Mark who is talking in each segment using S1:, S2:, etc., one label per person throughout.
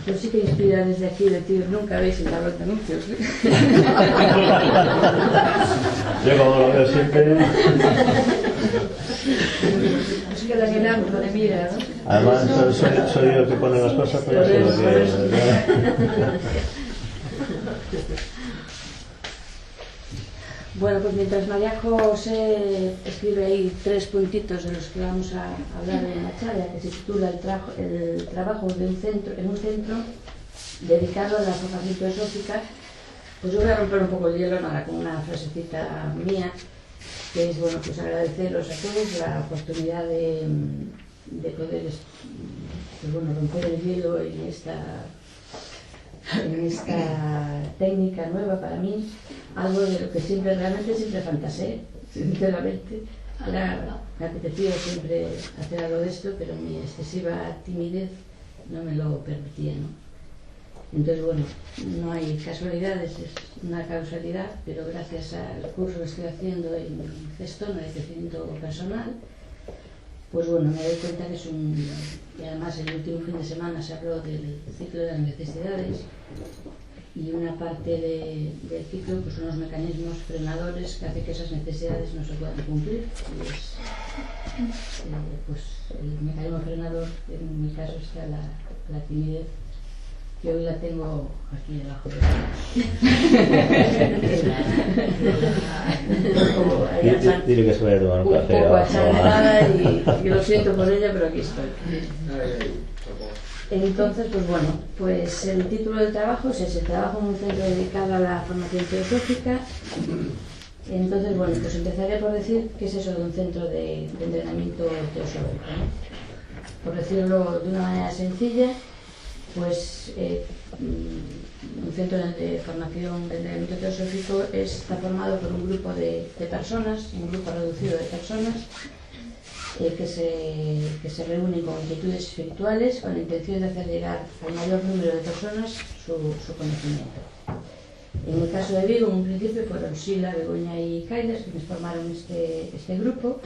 S1: Yo sí que inspira desde aquí decir, nunca veis el tablón de anuncios, ¿eh?
S2: Yo como lo veo siempre...
S1: Es que Daniel Arco de mira, ¿no?
S2: Además soy yo el que pone las cosas, pero eso es lo que...
S1: Bueno, pues mientras María José escribe ahí 3 puntitos de los que vamos a hablar en la charla, que se titula el trabajo de un centro, en un centro dedicado a la formación teosófica, pues yo voy a romper un poco el hielo nada, con una frasecita mía, que es, bueno, pues agradeceros a todos la oportunidad de poder, pues bueno, romper el hielo en esta técnica nueva para mí, algo de lo que realmente siempre fantaseé, sinceramente. Me apetecía siempre hacer algo de esto, pero mi excesiva timidez no me lo permitía, ¿no? Entonces, bueno, no hay casualidades, es una causalidad, pero gracias al curso que estoy haciendo en Gestona de crecimiento personal, pues bueno, me doy cuenta que es y además el último fin de semana se habló del ciclo de las necesidades, y una parte del ciclo pues son los mecanismos frenadores que hacen que esas necesidades no se puedan cumplir. Y es, pues el mecanismo frenador, en mi caso, está la timidez, que hoy la tengo aquí debajo de la...
S2: Dile que se vaya a tomar un café.
S1: Un poco achalanada y lo siento por ella, pero aquí estoy. Entonces, pues bueno, pues el título del trabajo es ese: trabajo en un centro dedicado a la formación teosófica. Entonces, bueno, pues empezaré por decir qué es eso de un centro de entrenamiento teosófico, ¿no? Por decirlo de una manera sencilla, pues un centro de formación de entrenamiento teosófico está formado por un grupo de personas, un grupo reducido de personas, que se reúnen con inquietudes espirituales con la intención de hacer llegar al mayor número de personas su conocimiento. En el caso de Vigo, en un principio fueron Sila, Begoña y Kailas quienes formaron este grupo,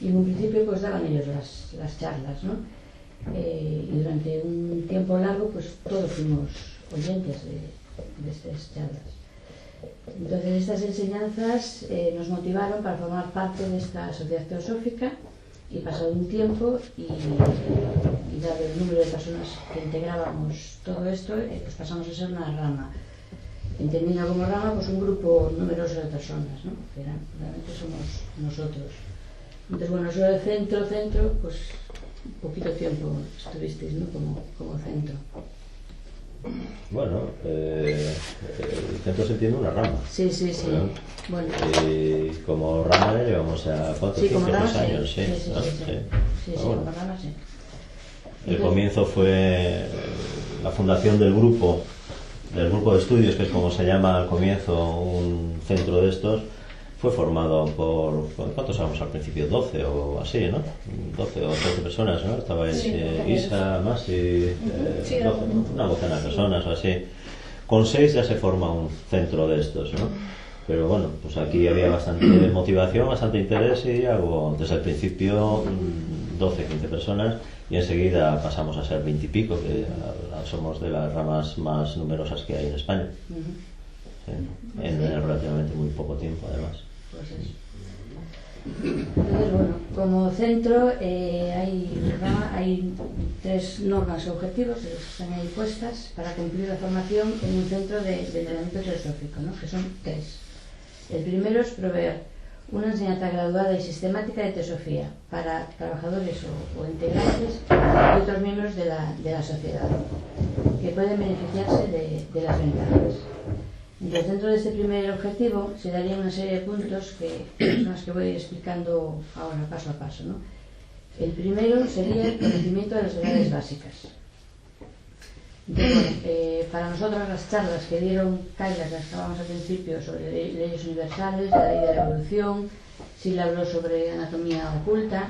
S1: y en un principio pues daban ellos las charlas, ¿no? Y durante un tiempo largo pues todos fuimos oyentes de estas charlas. Entonces estas enseñanzas nos motivaron para formar parte de esta sociedad teosófica, y pasado un tiempo y dado el número de personas que integrábamos todo esto, pues pasamos a ser una rama, entendiendo como rama pues un grupo numeroso de personas, ¿no? Que realmente somos nosotros. Entonces, bueno, eso de centro, pues poquito tiempo estuvisteis, ¿no? como centro.
S2: Bueno, el centro se entiende una rama.
S1: Sí. Bueno.
S2: Y como rama ya llevamos a 4 o 5 años, sí.
S1: Como rama, sí.
S2: El comienzo fue la fundación del grupo de estudios, que es como se llama al comienzo un centro de estos. Fue formado por, ¿cuántos éramos al principio? 12 o así, ¿no? 12 o 13 personas, ¿no? Estaba Isa, Masi, 12, una docena de personas o así. Con 6 ya se forma un centro de estos, ¿no? Pero bueno, pues aquí había bastante motivación, bastante interés, y algo, desde el principio 12, 15 personas, y enseguida pasamos a ser 20 y pico, que somos de las ramas más numerosas que hay en España. En relativamente muy poco tiempo, además.
S1: Pues eso. Entonces, bueno, como centro hay 3 normas y objetivos que están ahí puestas para cumplir la formación en un centro de entrenamiento teosófico, ¿no? Que son 3. El primero es proveer una enseñanza graduada y sistemática de teosofía para trabajadores o integrantes y otros miembros de la sociedad que pueden beneficiarse de las ventajas. Entonces, dentro de este primer objetivo se darían una serie de puntos que son los que voy explicando ahora paso a paso, ¿no? El primero sería el conocimiento de las verdades básicas. Entonces, para nosotros las charlas que dieron Kailas, las que hablamos al principio, sobre leyes universales, la ley de la evolución, Sila habló sobre anatomía oculta,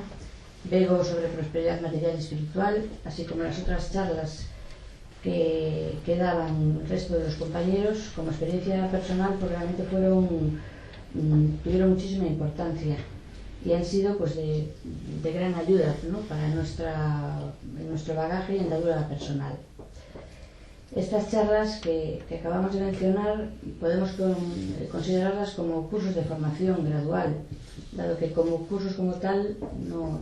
S1: Bego sobre prosperidad material y espiritual, así como las otras charlas que daban el resto de los compañeros, como experiencia personal, pues realmente tuvieron muchísima importancia. y han sido pues de gran ayuda, ¿no?, para nuestro bagaje y andadura personal. Estas charlas que acabamos de mencionar podemos considerarlas como cursos de formación gradual, dado que como cursos como tal no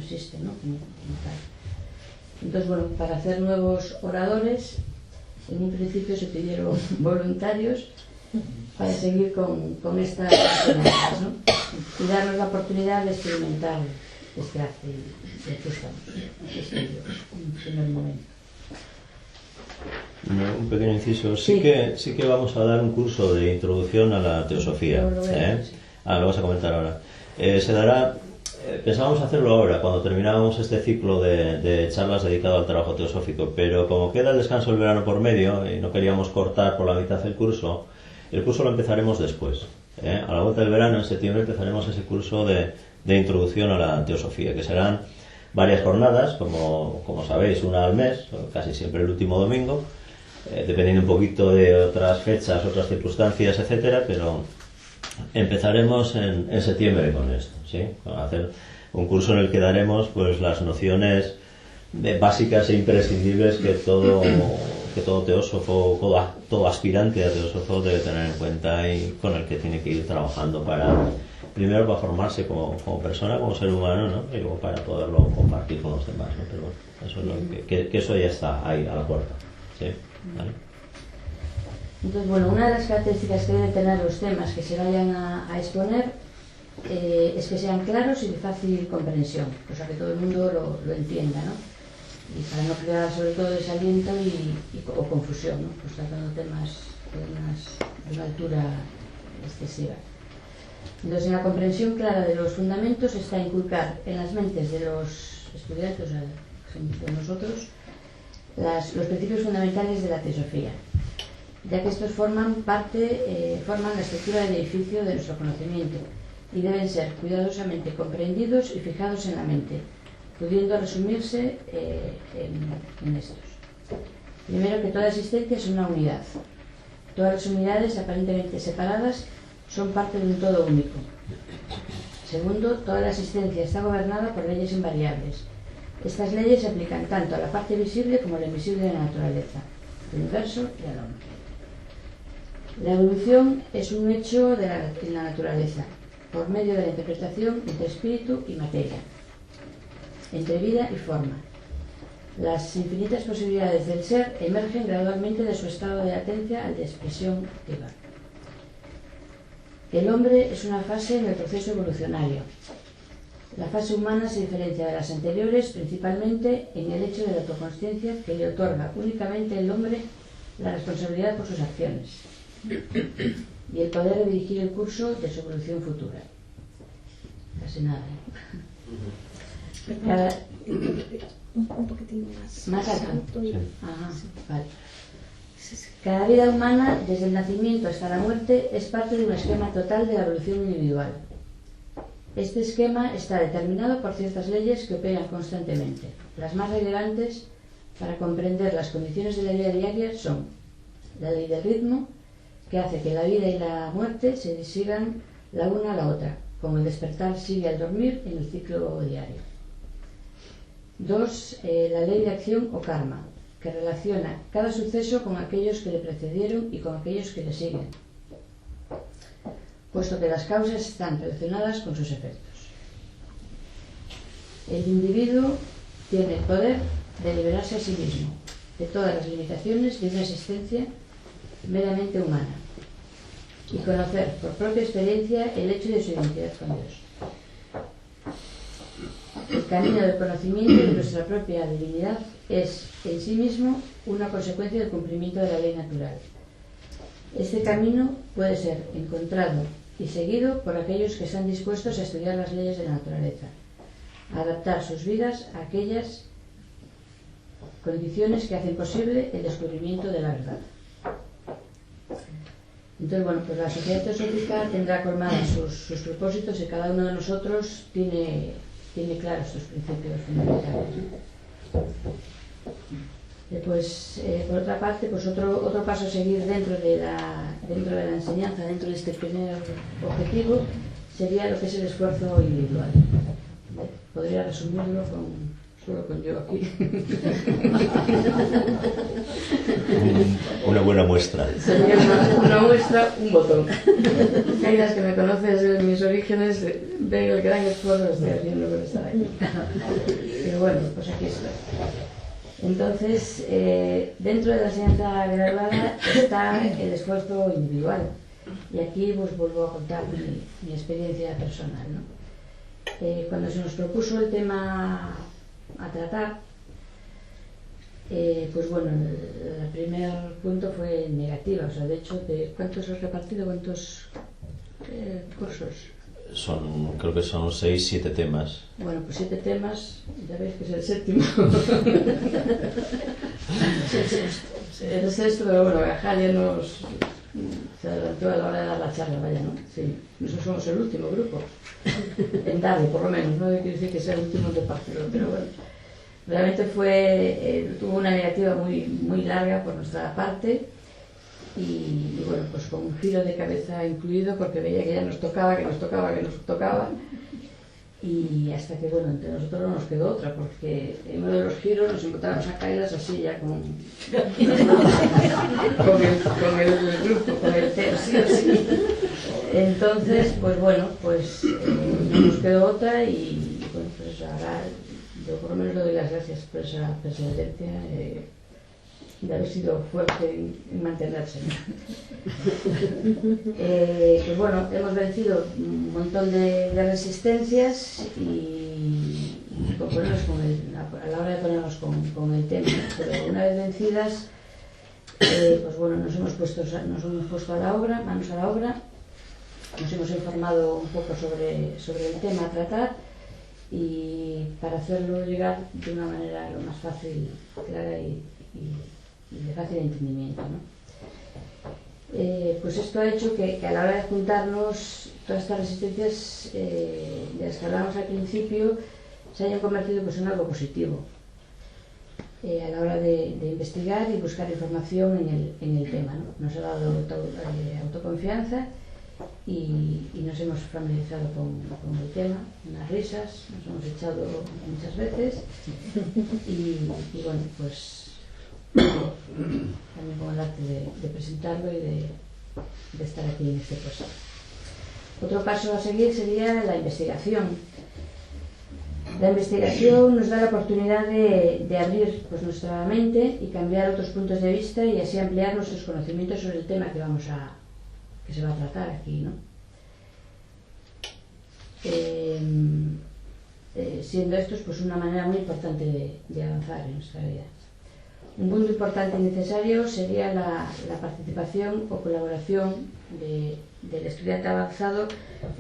S1: existen, ¿no?, como tal. Entonces, bueno, para hacer nuevos oradores, en un principio se pidieron voluntarios para seguir con estas enseñanzas, ¿no?, y darnos la oportunidad de experimentar este arte y aquí estamos, en un primer momento.
S2: Un pequeño inciso, sí que vamos a dar un curso de introducción a la teosofía. Lo vas a comentar ahora. Se dará, pensábamos hacerlo ahora, cuando terminábamos este ciclo de charlas dedicado al trabajo teosófico, pero como queda el descanso del verano por medio y no queríamos cortar por la mitad el curso lo empezaremos después. A la vuelta del verano, en septiembre, empezaremos ese curso de introducción a la teosofía, que serán varias jornadas, como sabéis, una al mes, casi siempre el último domingo, dependiendo un poquito de otras fechas, otras circunstancias, etcétera, pero empezaremos en septiembre con esto, ¿sí? Con hacer un curso en el que daremos pues las nociones básicas e imprescindibles que todo teósofo, todo aspirante a teósofo debe tener en cuenta y con el que tiene que ir trabajando primero para formarse como persona, como ser humano, ¿no?, y luego para poderlo compartir con los demás, ¿no? Pero bueno, eso es lo que eso ya está ahí a la puerta, ¿sí? ¿Vale?
S1: Entonces, bueno, una de las características que deben tener los temas que se vayan a exponer es que sean claros y de fácil comprensión, cosa que todo el mundo lo entienda, ¿no?, y para no crear sobre todo desaliento o confusión, ¿no?, pues tratando temas de una altura excesiva. Entonces, en la comprensión clara de los fundamentos está inculcar en las mentes de los estudiantes, o sea, de nosotros, los principios fundamentales de la teosofía, ya que estos forman la estructura del edificio de nuestro conocimiento y deben ser cuidadosamente comprendidos y fijados en la mente, pudiendo resumirse en estos. Primero, que toda existencia es una unidad. Todas las unidades aparentemente separadas son parte de un todo único. Segundo, toda la existencia está gobernada por leyes invariables. Estas leyes se aplican tanto a la parte visible como a la invisible de la naturaleza, al universo y al hombre. La evolución es un hecho en la naturaleza, por medio de la interpretación entre espíritu y materia, entre vida y forma. Las infinitas posibilidades del ser emergen gradualmente de su estado de latencia al de expresión activa. El hombre es una fase en el proceso evolucionario. La fase humana se diferencia de las anteriores principalmente en el hecho de la autoconsciencia que le otorga únicamente al hombre la responsabilidad por sus acciones y el poder de dirigir el curso de su evolución futura. Casi nada,
S3: un poquitín más
S1: alto. Ajá, vale. Cada vida humana, desde el nacimiento hasta la muerte, es parte de un esquema total de la evolución individual. Este esquema está determinado por ciertas leyes que operan constantemente. Las más relevantes para comprender las condiciones de la vida diaria son la ley del ritmo, que hace que la vida y la muerte se sigan la una a la otra, como el despertar sigue al dormir en el ciclo diario. 2. La ley de acción o karma, que relaciona cada suceso con aquellos que le precedieron y con aquellos que le siguen, puesto que las causas están relacionadas con sus efectos. El individuo tiene el poder de liberarse a sí mismo de todas las limitaciones de una existencia meramente humana y conocer por propia experiencia el hecho de su identidad con Dios. El camino del conocimiento de nuestra propia divinidad es en sí mismo una consecuencia del cumplimiento de la ley natural. Este camino puede ser encontrado y seguido por aquellos que están dispuestos a estudiar las leyes de la naturaleza, a adaptar sus vidas a aquellas condiciones que hacen posible el descubrimiento de la verdad. Entonces, bueno, pues la sociedad teosófica tendrá colmadas sus propósitos y cada uno de nosotros tiene claros estos principios fundamentales. Después, por otra parte, pues otro paso a seguir dentro de la enseñanza, dentro de este primer objetivo, sería lo que es el esfuerzo individual. Podría resumirlo solo con yo aquí.
S2: Una buena muestra.
S1: Sería una muestra, un botón. Hay las que me conoces de mis orígenes, ven el gran esfuerzo que estoy haciendo por estar aquí. Pero bueno, pues aquí estoy. Entonces, dentro de la enseñanza graduada está el esfuerzo individual. Y aquí pues vuelvo a contar mi experiencia personal, ¿no? Cuando se nos propuso el tema a tratar, pues bueno, el primer punto fue negativa. O sea, de hecho, ¿cuántos has repartido? ¿Cuántos cursos?
S2: Creo que son 6, 7 temas.
S1: Bueno, pues 7 temas, ya veis que es el séptimo. El sexto, pero bueno, Gajal ya se adelantó a la hora de dar la charla, vaya, ¿no? Sí, nosotros somos el último grupo. En Dade, por lo menos, no quiere decir que sea el último de partido, pero bueno. Realmente tuvo una negativa muy larga por nuestra parte. Y bueno, pues con un giro de cabeza incluido, porque veía que ya nos tocaba, y hasta que, bueno, entre nosotros no nos quedó otra, porque en uno de los giros nos encontramos a caídas así ya con el grupo, con el tema, sí. Entonces, pues bueno, pues no nos quedó otra y bueno, pues ahora yo por lo menos le doy las gracias por esa perseverancia de haber sido fuerte en mantenerse. Pues bueno, hemos vencido un montón de resistencias y a la hora de ponernos con el tema, pero una vez vencidas, pues bueno, nos hemos puesto a la obra, manos a la obra, nos hemos informado un poco sobre el tema a tratar y para hacerlo llegar de una manera lo más fácil, clara y de fácil entendimiento, ¿no? Pues esto ha hecho que a la hora de juntarnos todas estas resistencias de las que hablábamos al principio se hayan convertido pues, en algo positivo a la hora de investigar y buscar información en el tema, ¿no? Nos ha dado autoconfianza y nos hemos familiarizado con el tema, unas risas, nos hemos echado muchas veces y bueno, pues también con el arte de presentarlo y de estar aquí en este puesto. Otro paso a seguir sería la investigación. La investigación nos da la oportunidad de abrir pues, nuestra mente y cambiar otros puntos de vista y así ampliar nuestros conocimientos sobre el tema que se va a tratar aquí, ¿no? Siendo estos pues, una manera muy importante de avanzar en nuestra vida. Un punto importante y necesario sería la participación o colaboración del estudiante avanzado,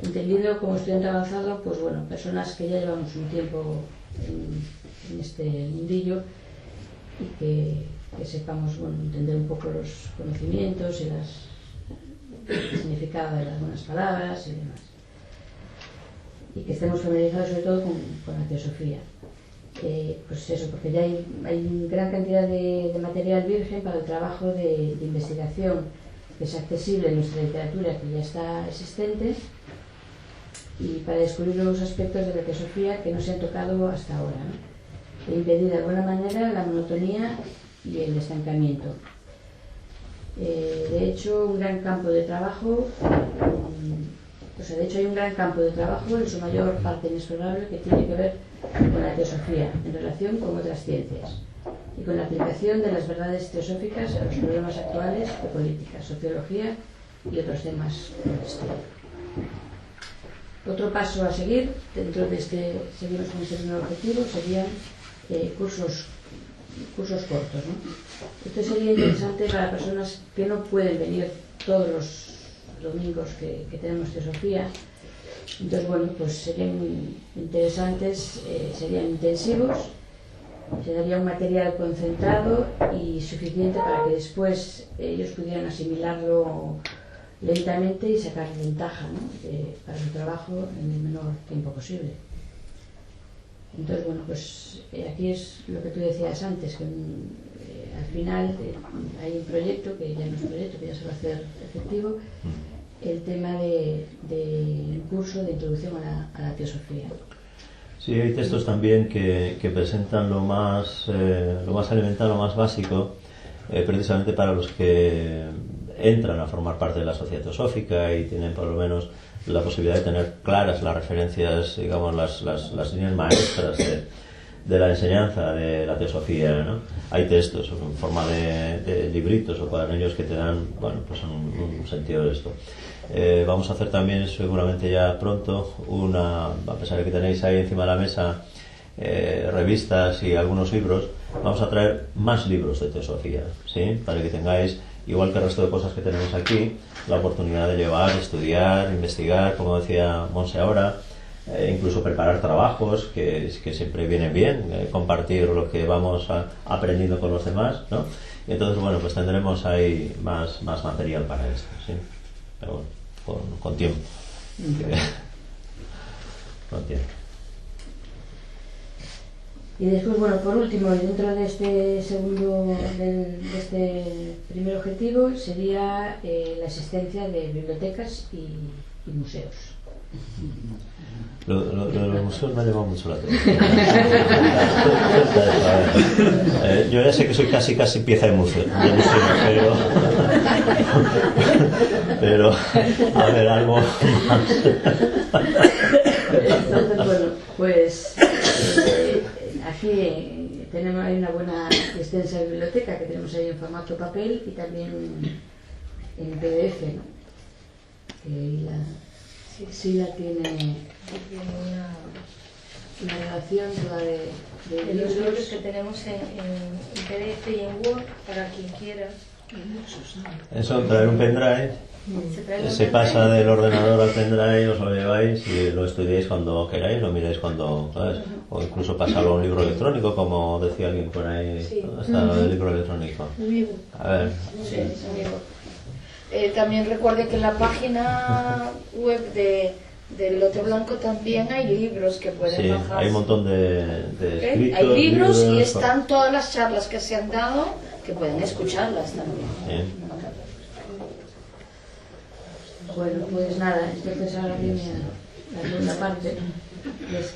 S1: entendiendo como estudiante avanzado, pues bueno, personas que ya llevamos un tiempo en este mundillo y que sepamos, bueno, entender un poco los conocimientos y el significado de las buenas palabras y demás. Y que estemos familiarizados sobre todo con la teosofía. Pues eso, porque ya hay gran cantidad de material virgen para el trabajo de investigación que es accesible en nuestra literatura, que ya está existente, y para descubrir nuevos aspectos de la teosofía que no se han tocado hasta ahora, ¿no? E impedir de alguna manera la monotonía y el estancamiento. De hecho, un gran campo de trabajo, hay un gran campo de trabajo, en su mayor parte inexplorable, que tiene que ver con la teosofía en relación con otras ciencias y con la aplicación de las verdades teosóficas a los problemas actuales de política, sociología y otros temas por el estilo. Otro paso a seguir, dentro de seguimos con este primer objetivo, serían cursos cortos, ¿no? Esto sería interesante para personas que no pueden venir todos los domingos que tenemos teosofía. Entonces, bueno, pues serían muy interesantes, serían intensivos, se daría un material concentrado y suficiente para que después ellos pudieran asimilarlo lentamente y sacar ventaja, ¿no? Para su trabajo en el menor tiempo posible. Entonces, bueno, pues aquí es lo que tú decías antes, que al final hay un proyecto, que ya no es proyecto, que ya se va a hacer efectivo, el tema del curso de introducción a la teosofía.
S2: Sí, hay textos también que presentan lo más elemental, lo más básico, precisamente para los que entran a formar parte de la sociedad teosófica y tienen por lo menos la posibilidad de tener claras las referencias, digamos, las líneas maestras de la enseñanza de la teosofía, ¿no? Hay textos en forma de libritos o cuadernillos que te dan, bueno, pues un sentido de esto. Vamos a hacer también seguramente ya pronto a pesar de que tenéis ahí encima de la mesa revistas y algunos libros, vamos a traer más libros de teosofía, ¿sí? Para que tengáis, igual que el resto de cosas que tenemos aquí, la oportunidad de llevar, estudiar, investigar, como decía Monse ahora, incluso preparar trabajos que siempre vienen bien, compartir lo que vamos aprendiendo con los demás, ¿no? Y entonces, bueno, pues tendremos ahí más material para esto, ¿sí? Pero bueno, con tiempo. Con tiempo.
S1: Y después, bueno, por último, dentro de este de este primer objetivo sería la existencia de bibliotecas y museos.
S2: Lo de los museos me ha llamado mucho la atención. Yo ya sé que soy casi pieza de museo, pero a ver, algo más.
S1: Entonces, bueno, pues aquí hay una buena y extensa biblioteca que tenemos ahí en formato papel y también en PDF, ¿no? Que sí la tiene una relación toda de
S4: los libros que tenemos en PDF y en Word para quien quiera.
S2: Eso, traer un pendrive, se pasa del ordenador al pendrive, os lo lleváis y lo estudiáis cuando queráis, lo miráis cuando, ¿sabes? O incluso pasarlo a un libro electrónico, como decía alguien por ahí,
S4: sí.
S2: Hasta el libro electrónico. A ver.
S4: Sí, también recuerde que en la página web del Lote Blanco también hay libros que pueden bajar.
S2: Hay un montón de escritos.
S4: Hay libros y están todas las charlas que se han dado que pueden escucharlas también.
S1: Bueno, pues nada, entonces ahora viene la segunda parte. Es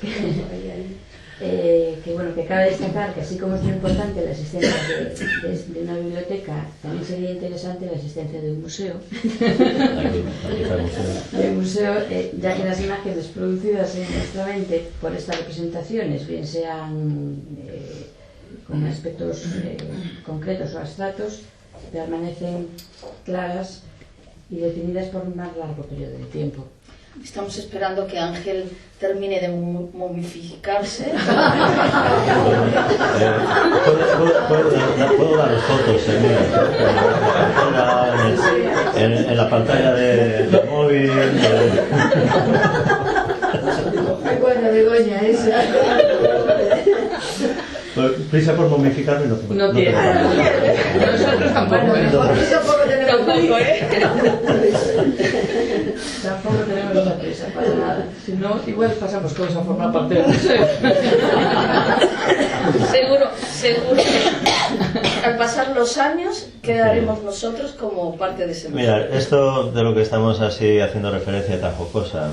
S1: que bueno, que cabe destacar que así como es muy importante la existencia de una biblioteca, también sería interesante la existencia de un museo. De un museo, ya que las imágenes producidas en nuestra mente por estas representaciones, bien sean con aspectos concretos o abstractos, permanecen claras y definidas por un más largo periodo de tiempo.
S4: Estamos esperando que Ángel termine de momificarse.
S2: Puedo daros fotos en la pantalla del móvil.
S1: Bueno, Begoña, esa.
S2: Prisa por momificarme no
S1: tiene.
S4: Nosotros tampoco. Tampoco tenemos
S1: Tampoco tenemos esa prisa para nada. Si no, igual pasamos todos a formar parte del museo.
S4: Seguro. Al pasar los años quedaremos nosotros como parte de ese museo.
S2: Mira, esto de lo que estamos así haciendo referencia tan jocosa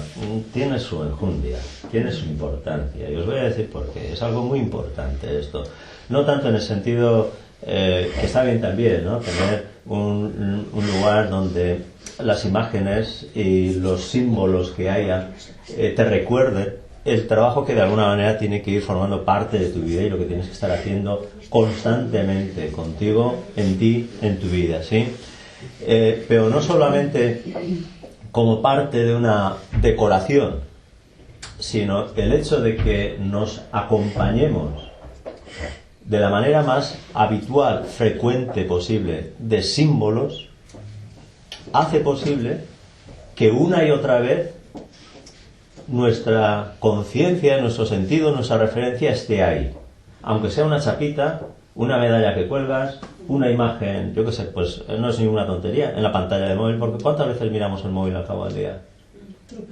S2: tiene su enjundia, tiene su importancia. Y os voy a decir por qué. Es algo muy importante esto. No tanto en el sentido que está bien también, ¿no? Tener un lugar donde las imágenes y los símbolos que haya te recuerden el trabajo que de alguna manera tiene que ir formando parte de tu vida y lo que tienes que estar haciendo constantemente contigo, en ti, en tu vida, ¿sí? Pero no solamente como parte de una decoración, sino el hecho de que nos acompañemos de la manera más habitual, frecuente posible de símbolos, hace posible que una y otra vez nuestra conciencia, nuestro sentido, nuestra referencia esté ahí. Aunque sea una chapita, una medalla que cuelgas, una imagen, yo qué sé, pues no es ninguna tontería, en la pantalla del móvil, porque ¿cuántas veces miramos el móvil al cabo del día?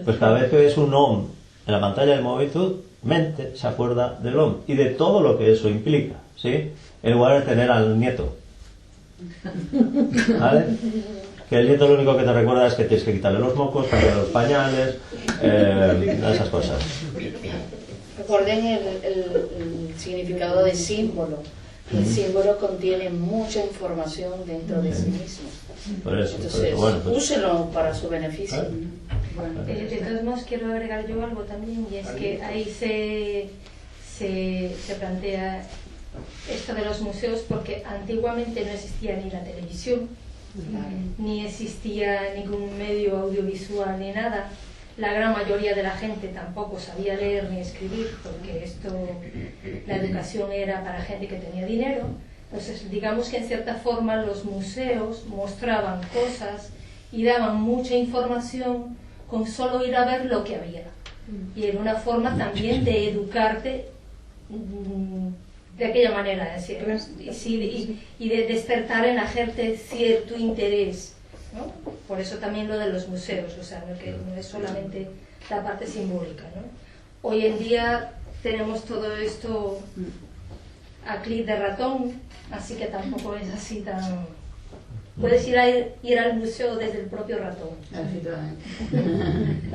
S2: Pues cada vez que ves un OM en la pantalla del móvil, tu mente se acuerda del OM y de todo lo que eso implica, ¿sí? En lugar de tener al nieto. ¿Vale? que el nieto lo único que te recuerda es que tienes que quitarle los mocos, cambiarle los pañales, esas cosas.
S4: Recuerden el significado de símbolo. El símbolo contiene mucha información dentro de sí mismo.
S2: Por eso,
S4: entonces,
S2: bueno, pues,
S4: úselo para su beneficio.
S3: Bueno, de todos modos quiero agregar yo algo también, y es que ahí se plantea esto de los museos, porque antiguamente no existía ni la televisión, ni existía ningún medio audiovisual ni nada. La gran mayoría de la gente tampoco sabía leer ni escribir, porque la educación era para gente que tenía dinero. Entonces, digamos que en cierta forma los museos mostraban cosas y daban mucha información con solo ir a ver lo que había. Y era una forma también de educarte de aquella manera, y de despertar en la gente cierto interés, ¿no? Por eso también lo de los museos, o sea, que no es solamente la parte simbólica, ¿no? Hoy en día tenemos todo esto a clic de ratón, así que tampoco es así tan... Puedes ir al museo desde el propio ratón.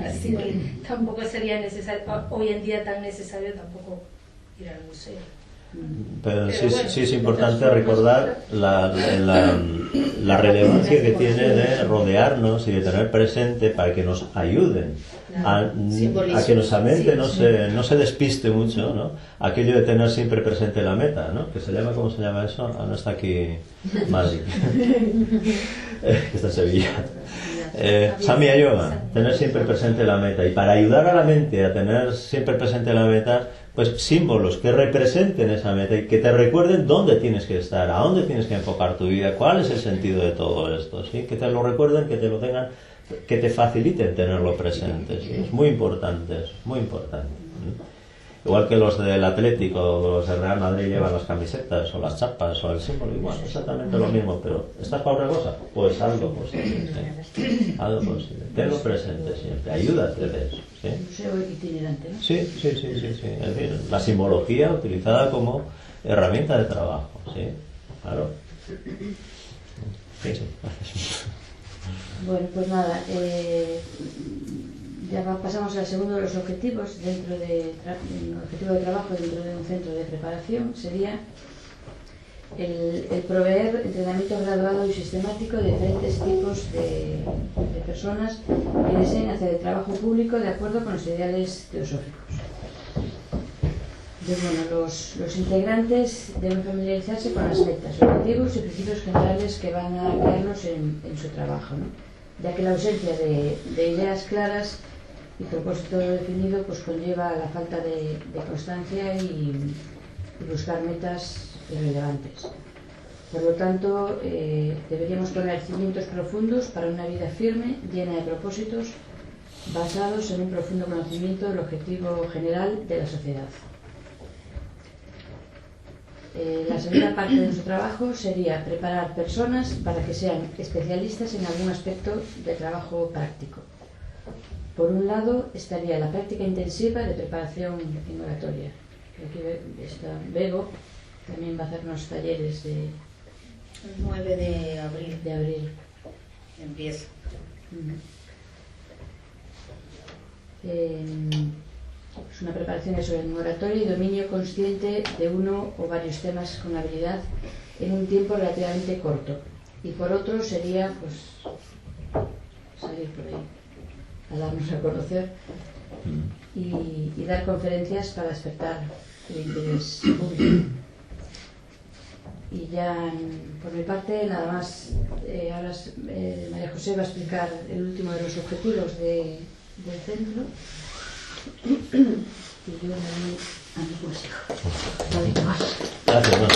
S3: Así que tampoco sería necesario, hoy en día tan necesario tampoco ir al museo.
S2: Pero sí es importante recordar la relevancia que tiene de rodearnos y de tener presente para que nos ayuden a que nuestra mente no se despiste mucho, ¿no? Aquello de tener siempre presente la meta, ¿no? Que se llama, ¿cómo se llama eso? No está aquí Madi, que está en Sevilla. Samya Yoga, tener siempre presente la meta. Y para ayudar a la mente a tener siempre presente la meta, pues símbolos que representen esa meta y que te recuerden dónde tienes que estar, a dónde tienes que enfocar tu vida, cuál es el sentido de todo esto, ¿sí? Que te lo recuerden, que te lo tengan, que te faciliten tenerlo presente, ¿sí? Es muy importante, muy importante. Igual que los del Atlético o los del Real Madrid llevan las camisetas o las chapas o el símbolo, igual, exactamente lo mismo, pero ¿estás para otra cosa? Pues algo posible, ¿sí? Algo posible. Tenlo presente siempre, ayúdate de eso, ¿sí?
S1: Museo itinerante, ¿no?
S2: Sí. Es decir, la simbología utilizada como herramienta de trabajo, ¿sí? Claro. Sí, gracias.
S1: Bueno, pues nada, pasamos al segundo de los objetivos un objetivo de trabajo dentro de un centro de preparación sería el proveer entrenamiento graduado y sistemático de diferentes tipos de personas que deseen hacer el trabajo público de acuerdo con los ideales teosóficos. Entonces, bueno, los integrantes deben familiarizarse con las metas, objetivos y principios generales que van a guiarlos en su trabajo, ¿no? Ya que la ausencia de ideas claras y propósito definido pues conlleva la falta de constancia y buscar metas irrelevantes. Por lo tanto, deberíamos poner cimientos profundos para una vida firme, llena de propósitos, basados en un profundo conocimiento del objetivo general de la sociedad. La segunda parte de nuestro trabajo sería preparar personas para que sean especialistas en algún aspecto de trabajo práctico. Por un lado estaría la práctica intensiva de preparación en oratoria. Aquí está Bego, también va a hacernos talleres de...
S4: El 9 de abril. Empieza.
S1: Es una preparación en oratoria y dominio consciente de uno o varios temas con habilidad en un tiempo relativamente corto. Y por otro sería pues salir por ahí a darnos a conocer y dar conferencias para despertar el interés público. Y ya por mi parte nada más. Ahora María José va a explicar el último de los objetivos del centro y yo me voy a mi consejo.
S2: Gracias.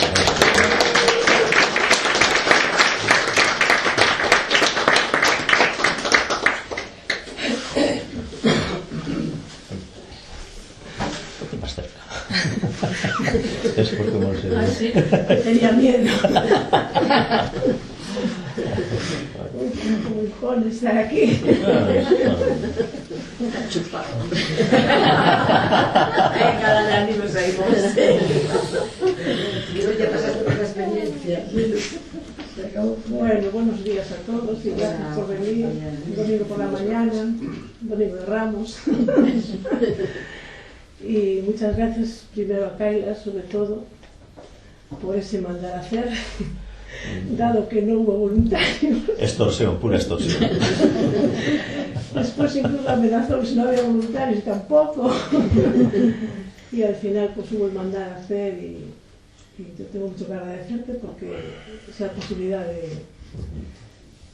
S2: Es porque hemos sido...
S3: sí, tenía miedo. Un pulgón estar aquí.
S1: Chupado.
S3: En cada de ánimos ahí vos.
S1: Yo ya pasaste por la experiencia.
S5: Bueno, buenos días a todos y gracias por venir. Un domingo por la mañana, un domingo de Ramos. Y muchas gracias primero a Kaila, sobre todo, por ese mandar a hacer, dado que no hubo voluntarios.
S2: Extorsión, pura extorsión.
S5: Después incluso amenazó que si no había voluntarios tampoco. Y al final pues hubo el mandar a hacer y yo tengo mucho que agradecerte porque esa posibilidad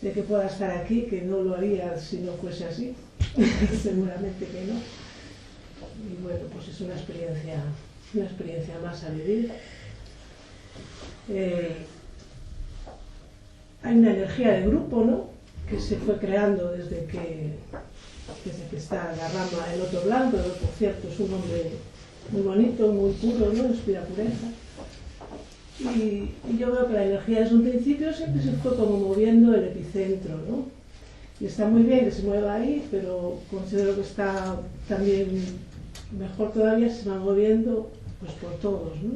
S5: de que pueda estar aquí, que no lo haría si no fuese así, seguramente que no. Y bueno, pues es una experiencia más a vivir. Hay una energía de grupo, ¿no?, que se fue creando desde que está la rama El Loto Blanco. Por cierto, es un hombre muy bonito, muy puro, ¿no?, inspira pureza. Y yo veo que la energía desde un principio siempre se fue como moviendo el epicentro, ¿no? Y está muy bien que se mueva ahí, pero considero que está también mejor todavía si se va moviendo pues por todos, ¿no?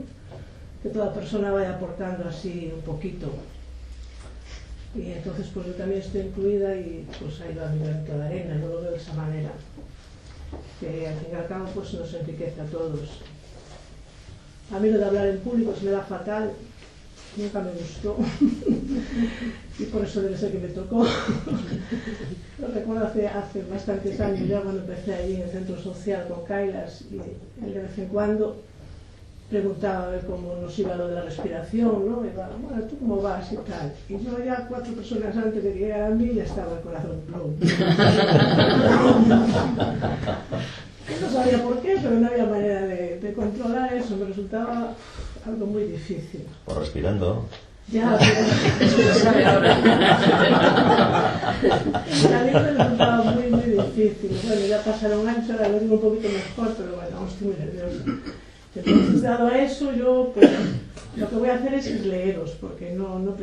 S5: Que toda persona vaya aportando así un poquito. Y entonces pues yo también estoy incluida y pues ahí va mi granito de arena, no lo veo de esa manera. Que al fin y al cabo pues nos enriquece a todos. A mí lo de hablar en público se me da fatal, nunca me gustó y por eso debe ser que me tocó. Lo recuerdo hace bastantes años ya, cuando empecé allí en el centro social con Kailas, y él de vez en cuando preguntaba a ver cómo nos iba lo de la respiración, ¿no? Y va, bueno, ¿tú cómo vas y tal? Y yo ya 4 personas antes de que llegara a mí ya estaba el corazón plum. No sabía por qué, pero no había manera de controlar eso, me resultaba algo muy difícil.
S2: Pues respirando.
S5: Ya, pero lo sabe ahora. A mí me resultaba muy, muy difícil. Bueno, ya pasaron años, ahora lo digo un poquito mejor, pero bueno, aún estoy muy nerviosa. Entonces, dado a eso, yo pues, lo que voy a hacer es leeros, porque yo no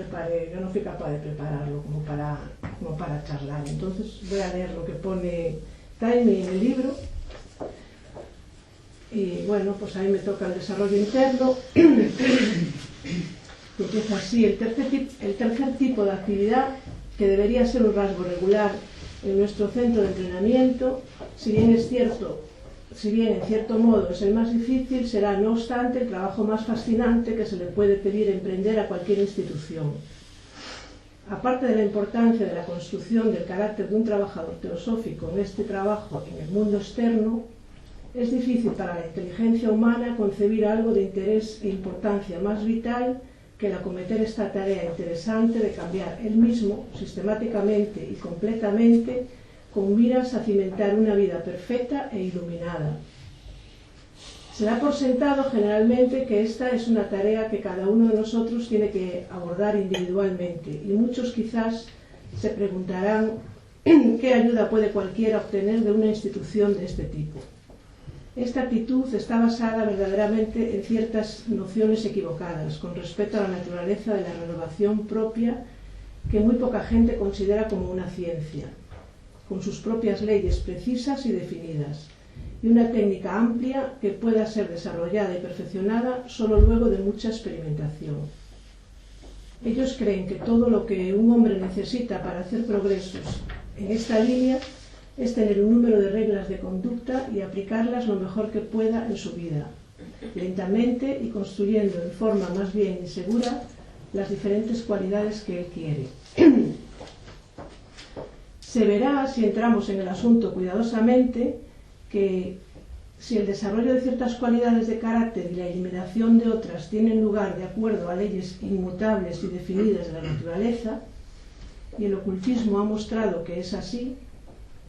S5: fui capaz de prepararlo como para charlar. Entonces voy a leer lo que pone Taime en el libro. Y bueno, pues ahí me toca el desarrollo interno. Empieza así: el tercer tipo de actividad, que debería ser un rasgo regular en nuestro centro de entrenamiento, si bien en cierto modo es el más difícil, será no obstante el trabajo más fascinante que se le puede pedir emprender a cualquier institución. Aparte de la importancia de la construcción del carácter de un trabajador teosófico en este trabajo en el mundo externo, es difícil para la inteligencia humana concebir algo de interés e importancia más vital que el acometer esta tarea interesante de cambiar él mismo sistemáticamente y completamente con miras a cimentar una vida perfecta e iluminada. Se da por sentado generalmente que esta es una tarea que cada uno de nosotros tiene que abordar individualmente, y muchos quizás se preguntarán qué ayuda puede cualquiera obtener de una institución de este tipo. Esta actitud está basada verdaderamente en ciertas nociones equivocadas con respecto a la naturaleza de la renovación propia, que muy poca gente considera como una ciencia, con sus propias leyes precisas y definidas, y una técnica amplia que pueda ser desarrollada y perfeccionada solo luego de mucha experimentación. Ellos creen que todo lo que un hombre necesita para hacer progresos en esta línea es tener un número de reglas de conducta y aplicarlas lo mejor que pueda en su vida, lentamente y construyendo en forma más bien insegura las diferentes cualidades que él quiere. Se verá, si entramos en el asunto cuidadosamente, que si el desarrollo de ciertas cualidades de carácter y la eliminación de otras tienen lugar de acuerdo a leyes inmutables y definidas de la naturaleza, y el ocultismo ha mostrado que es así,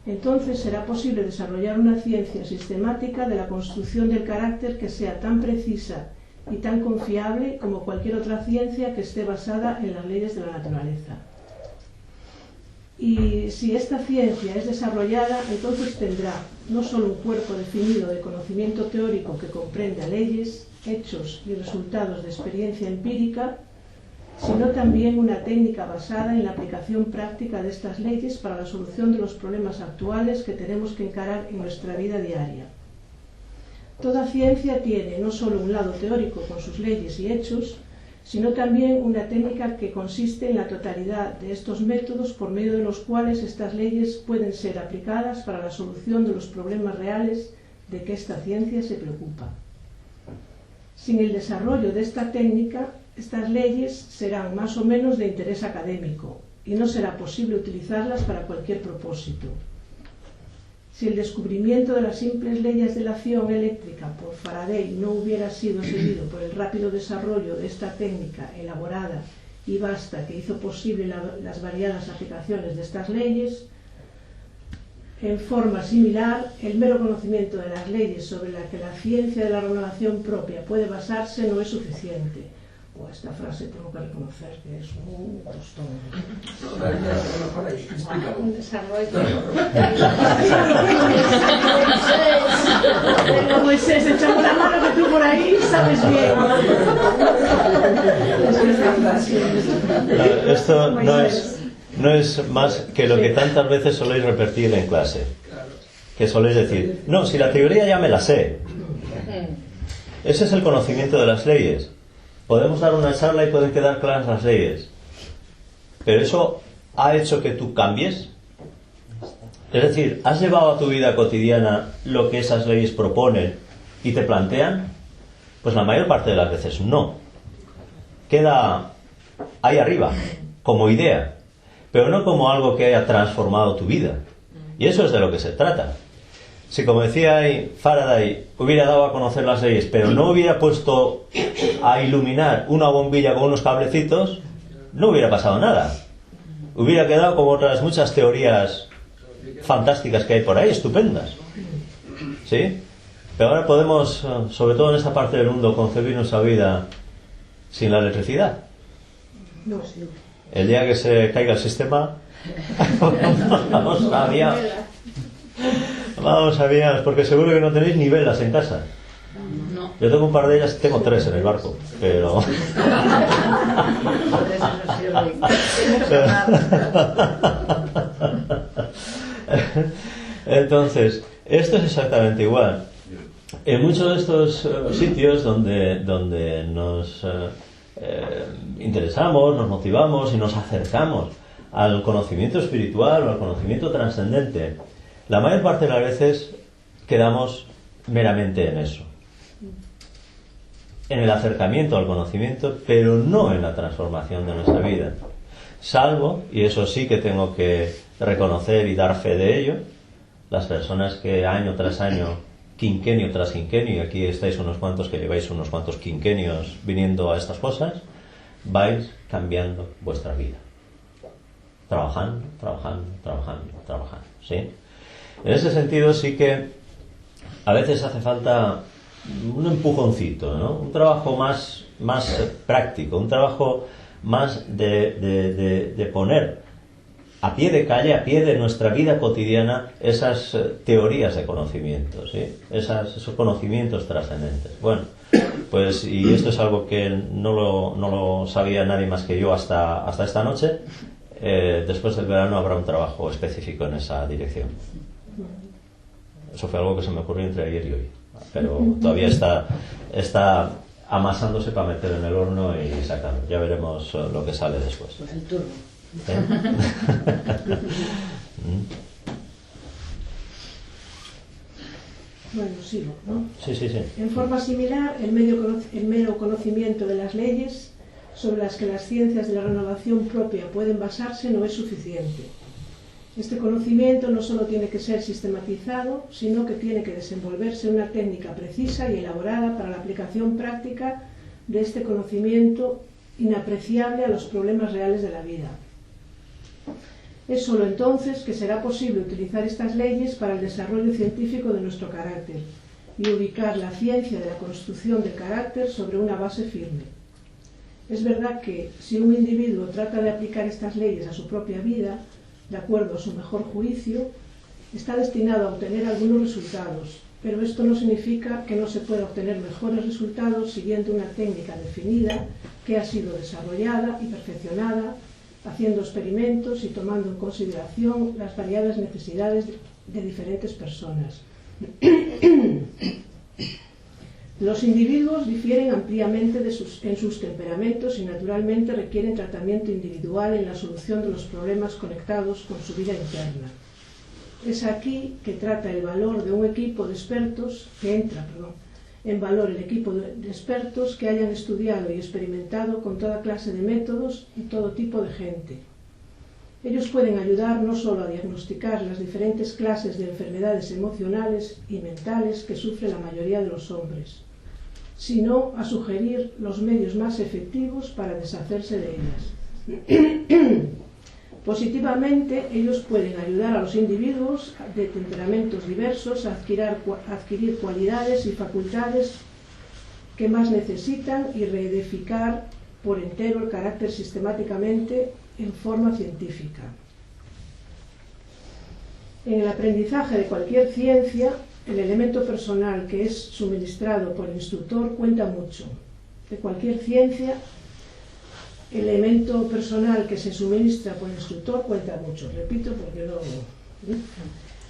S5: entonces será posible desarrollar una ciencia sistemática de la construcción del carácter que sea tan precisa y tan confiable como cualquier otra ciencia que esté basada en las leyes de la naturaleza. Y si esta ciencia es desarrollada, entonces tendrá no solo un cuerpo definido de conocimiento teórico que comprenda leyes, hechos y resultados de experiencia empírica, sino también una técnica basada en la aplicación práctica de estas leyes para la solución de los problemas actuales que tenemos que encarar en nuestra vida diaria. Toda ciencia tiene no solo un lado teórico con sus leyes y hechos, sino también una técnica que consiste en la totalidad de estos métodos por medio de los cuales estas leyes pueden ser aplicadas para la solución de los problemas reales de que esta ciencia se preocupa. Sin el desarrollo de esta técnica, estas leyes serán más o menos de interés académico y no será posible utilizarlas para cualquier propósito. Si el descubrimiento de las simples leyes de la acción eléctrica por Faraday no hubiera sido seguido por el rápido desarrollo de esta técnica elaborada y vasta que hizo posible las variadas aplicaciones de estas leyes, en forma similar, el mero conocimiento de las leyes sobre las que la ciencia de la renovación propia puede basarse no es suficiente. O esta frase tengo que reconocer que es un tostón.
S3: Un desarrollo.
S5: Venga, Moisés, echamos la mano que tú por ahí sabes bien.
S2: Esto no es más que lo que tantas veces soléis repetir en clase. Que soléis decir, no, si la teoría ya me la sé. Ese es el conocimiento de las leyes. Podemos dar una charla y pueden quedar claras las leyes. Pero eso ha hecho que tú cambies. Es decir, ¿has llevado a tu vida cotidiana lo que esas leyes proponen y te plantean? Pues la mayor parte de las veces no. Queda ahí arriba, como idea, pero no como algo que haya transformado tu vida. Y eso es de lo que se trata. Si, como decía ahí Faraday, hubiera dado a conocer las leyes, pero no hubiera puesto a iluminar una bombilla con unos cablecitos, no hubiera pasado nada. Hubiera quedado como otras muchas teorías fantásticas que hay por ahí, estupendas. ¿Sí? Pero ahora podemos, sobre todo en esta parte del mundo, concebir nuestra vida sin la electricidad. El día que se caiga el sistema, vamos a ver, porque seguro que no tenéis ni velas en casa.
S4: No.
S2: Yo tengo un par de ellas, tengo 3 en el barco, pero... Entonces, esto es exactamente igual. En muchos de estos sitios donde nos interesamos, nos motivamos y nos acercamos al conocimiento espiritual o al conocimiento trascendente, la mayor parte de las veces quedamos meramente en eso, en el acercamiento al conocimiento, pero no en la transformación de nuestra vida. Salvo, y eso sí que tengo que reconocer y dar fe de ello, las personas que año tras año, quinquenio tras quinquenio, y aquí estáis unos cuantos que lleváis unos cuantos quinquenios viniendo a estas cosas, vais cambiando vuestra vida. Trabajando, ¿sí? En ese sentido sí que a veces hace falta un empujoncito, ¿no? Un trabajo más práctico, un trabajo más de poner a pie de calle, a pie de nuestra vida cotidiana, esas teorías de conocimiento, ¿sí? Esos conocimientos trascendentes. Bueno, pues, y esto es algo que no lo sabía nadie más que yo hasta esta noche. Después del verano habrá un trabajo específico en esa dirección. Eso fue algo que se me ocurrió entre ayer y hoy, pero todavía está amasándose para meter en el horno y sacarlo. Ya veremos lo que sale después.
S4: Pues el turno.
S5: Bueno, sigo, ¿no?
S2: Sí.
S5: En forma similar, el mero conocimiento de las leyes sobre las que las ciencias de la renovación propia pueden basarse no es suficiente. Este conocimiento no solo tiene que ser sistematizado, sino que tiene que desenvolverse una técnica precisa y elaborada para la aplicación práctica de este conocimiento inapreciable a los problemas reales de la vida. Es sólo entonces que será posible utilizar estas leyes para el desarrollo científico de nuestro carácter y ubicar la ciencia de la construcción del carácter sobre una base firme. Es verdad que si un individuo trata de aplicar estas leyes a su propia vida, de acuerdo a su mejor juicio, está destinado a obtener algunos resultados, pero esto no significa que no se pueda obtener mejores resultados siguiendo una técnica definida que ha sido desarrollada y perfeccionada, haciendo experimentos y tomando en consideración las variadas necesidades de diferentes personas. Los individuos difieren ampliamente en sus temperamentos y naturalmente requieren tratamiento individual en la solución de los problemas conectados con su vida interna. Es aquí que trata el valor de un equipo de expertos, en valor el equipo de expertos que hayan estudiado y experimentado con toda clase de métodos y todo tipo de gente. Ellos pueden ayudar no solo a diagnosticar las diferentes clases de enfermedades emocionales y mentales que sufre la mayoría de los hombres, sino a sugerir los medios más efectivos para deshacerse de ellas. Positivamente, ellos pueden ayudar a los individuos de temperamentos diversos a adquirir cualidades y facultades que más necesitan y reedificar por entero el carácter sistemáticamente en forma científica. En el aprendizaje de cualquier ciencia, el elemento personal que es suministrado por el instructor cuenta mucho. De cualquier ciencia, el elemento personal que se suministra por el instructor cuenta mucho. Repito porque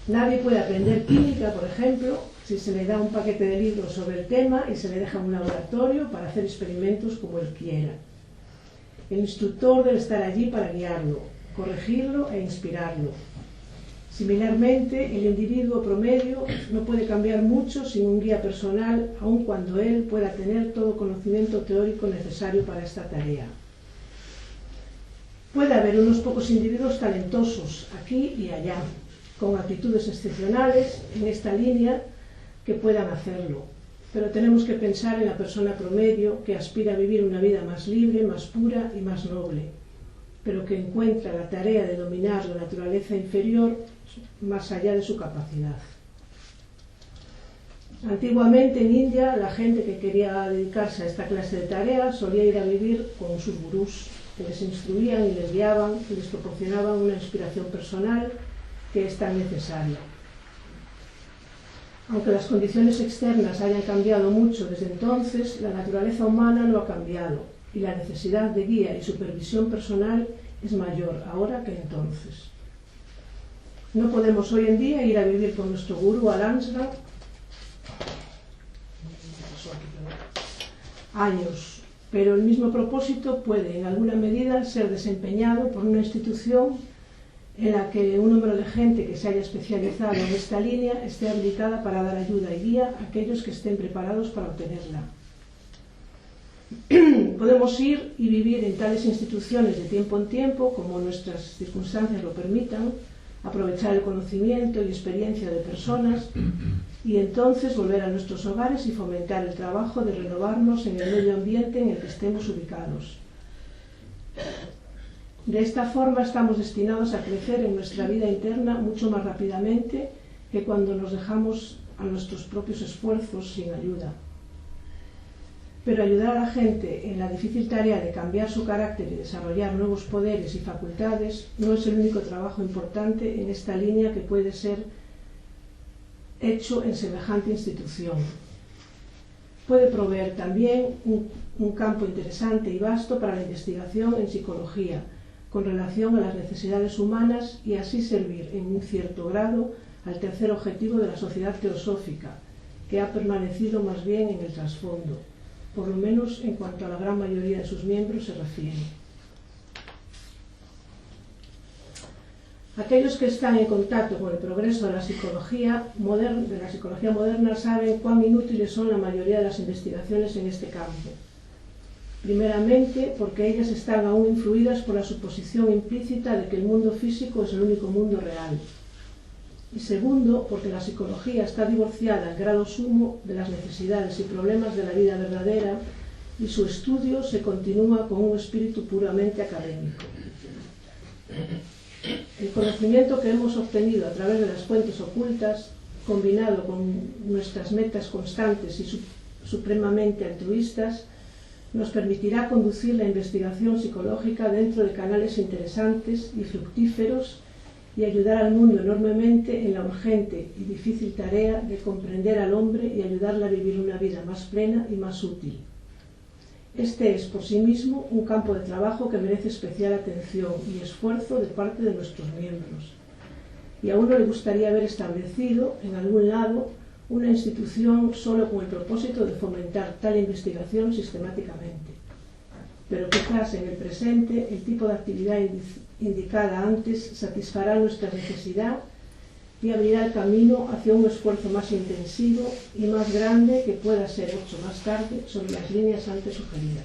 S5: nadie puede aprender química, por ejemplo, si se le da un paquete de libros sobre el tema y se le deja un laboratorio para hacer experimentos como él quiera. El instructor debe estar allí para guiarlo, corregirlo e inspirarlo. Similarmente, el individuo promedio no puede cambiar mucho sin un guía personal, aun cuando él pueda tener todo conocimiento teórico necesario para esta tarea. Puede haber unos pocos individuos talentosos aquí y allá, con actitudes excepcionales en esta línea que puedan hacerlo. Pero tenemos que pensar en la persona promedio que aspira a vivir una vida más libre, más pura y más noble, pero que encuentra la tarea de dominar la naturaleza inferior más allá de su capacidad. Antiguamente en India, la gente que quería dedicarse a esta clase de tareas solía ir a vivir con sus gurús, que les instruían y les guiaban y les proporcionaban una inspiración personal que es tan necesaria. Aunque las condiciones externas hayan cambiado mucho desde entonces, la naturaleza humana no ha cambiado y la necesidad de guía y supervisión personal es mayor ahora que entonces. No podemos hoy en día ir a vivir con nuestro gurú al ashram años, pero el mismo propósito puede en alguna medida ser desempeñado por una institución en la que un número de gente que se haya especializado en esta línea esté habilitada para dar ayuda y guía a aquellos que estén preparados para obtenerla. Podemos ir y vivir en tales instituciones de tiempo en tiempo, como nuestras circunstancias lo permitan, aprovechar el conocimiento y experiencia de personas y entonces volver a nuestros hogares y fomentar el trabajo de renovarnos en el medio ambiente en el que estemos ubicados. De esta forma estamos destinados a crecer en nuestra vida interna mucho más rápidamente que cuando nos dejamos a nuestros propios esfuerzos sin ayuda. Pero ayudar a la gente en la difícil tarea de cambiar su carácter y desarrollar nuevos poderes y facultades no es el único trabajo importante en esta línea que puede ser hecho en semejante institución. Puede proveer también un campo interesante y vasto para la investigación en psicología, con relación a las necesidades humanas y así servir en un cierto grado al tercer objetivo de la sociedad teosófica, que ha permanecido más bien en el trasfondo, por lo menos en cuanto a la gran mayoría de sus miembros se refiere. Aquellos que están en contacto con el progreso de la psicología moderna saben cuán inútiles son la mayoría de las investigaciones en este campo. Primeramente, porque ellas están aún influidas por la suposición implícita de que el mundo físico es el único mundo real. Y segundo, porque la psicología está divorciada al grado sumo de las necesidades y problemas de la vida verdadera y su estudio se continúa con un espíritu puramente académico. El conocimiento que hemos obtenido a través de las fuentes ocultas, combinado con nuestras metas constantes y supremamente altruistas, nos permitirá conducir la investigación psicológica dentro de canales interesantes y fructíferos y ayudar al mundo enormemente en la urgente y difícil tarea de comprender al hombre y ayudarle a vivir una vida más plena y más útil. Este es por sí mismo un campo de trabajo que merece especial atención y esfuerzo de parte de nuestros miembros. Y a uno le gustaría haber establecido en algún lado una institución solo con el propósito de fomentar tal investigación sistemáticamente. Pero quizás en el presente el tipo de actividad indicada antes satisfará nuestra necesidad y abrirá el camino hacia un esfuerzo más intensivo y más grande que pueda ser hecho más tarde sobre las líneas antes sugeridas.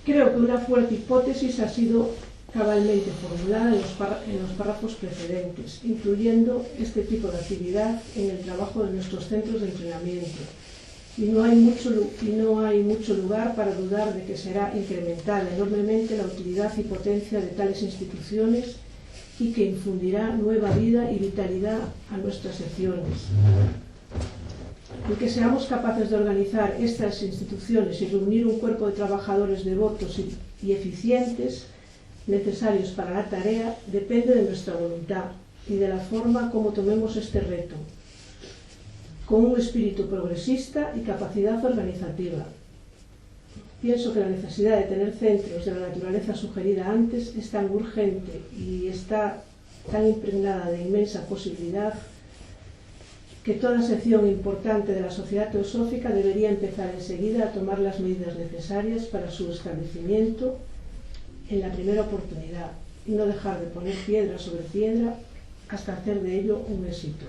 S5: Creo que una fuerte hipótesis ha sido cabalmente formulada en los párrafos precedentes, incluyendo este tipo de actividad en el trabajo de nuestros centros de entrenamiento. Y no hay mucho lugar para dudar de que será incrementada enormemente la utilidad y potencia de tales instituciones y que infundirá nueva vida y vitalidad a nuestras secciones. El que seamos capaces de organizar estas instituciones y reunir un cuerpo de trabajadores devotos y eficientes necesarios para la tarea depende de nuestra voluntad y de la forma como tomemos este reto, con un espíritu progresista y capacidad organizativa. Pienso que la necesidad de tener centros de la naturaleza sugerida antes es tan urgente y está tan impregnada de inmensa posibilidad que toda sección importante de la sociedad teosófica debería empezar enseguida a tomar las medidas necesarias para su establecimiento en la primera oportunidad y no dejar de poner piedra sobre piedra hasta hacer de ello un éxito.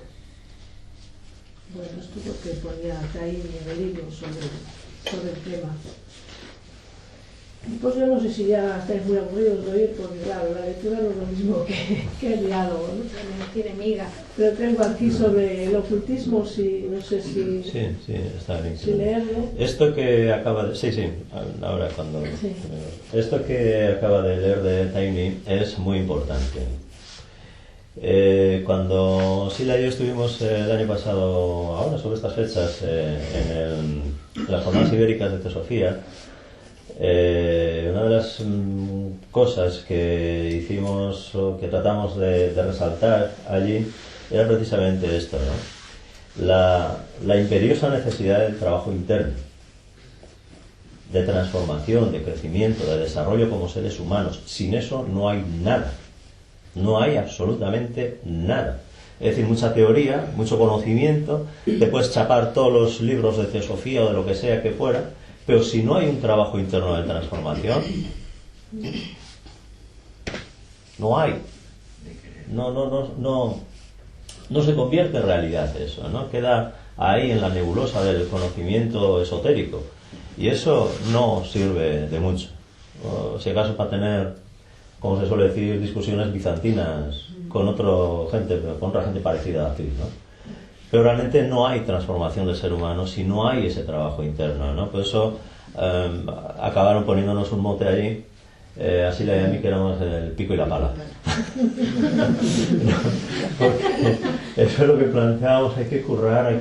S5: Bueno, esto es lo que ponía Taini en el libro sobre el tema. Pues yo no sé si ya estáis muy aburridos de oír, porque claro, la lectura no es lo mismo que el diálogo, ¿no?
S4: No tiene miga.
S5: Pero tengo aquí sobre el ocultismo, no sé si...
S2: Sí, está bien.
S5: Si leerlo.
S2: Esto que acaba de... Sí, ahora cuando...
S5: Sí.
S2: Esto que acaba de leer de Taini es muy importante. Cuando Sila y yo estuvimos el año pasado, ahora sobre estas fechas, en las jornadas ibéricas de Teosofía, una de las cosas que hicimos o que tratamos de resaltar allí era precisamente esto, ¿no? La imperiosa necesidad del trabajo interno, de transformación, de crecimiento, de desarrollo como seres humanos. Sin eso no hay nada. No hay absolutamente nada. Es decir, mucha teoría, mucho conocimiento, te puedes chapar todos los libros de teosofía o de lo que sea que fuera, pero si no hay un trabajo interno de transformación, no hay. No se convierte en realidad eso, ¿no? Queda ahí en la nebulosa del conocimiento esotérico. Y eso no sirve de mucho. O si acaso para tener, como se suele decir, discusiones bizantinas con otra gente parecida a ti, ¿no? Pero realmente no hay transformación del ser humano si no hay ese trabajo interno, ¿no? Por eso acabaron poniéndonos un mote allí, así le a mí que éramos el pico y la pala. Porque eso es lo que planteábamos, hay que currar.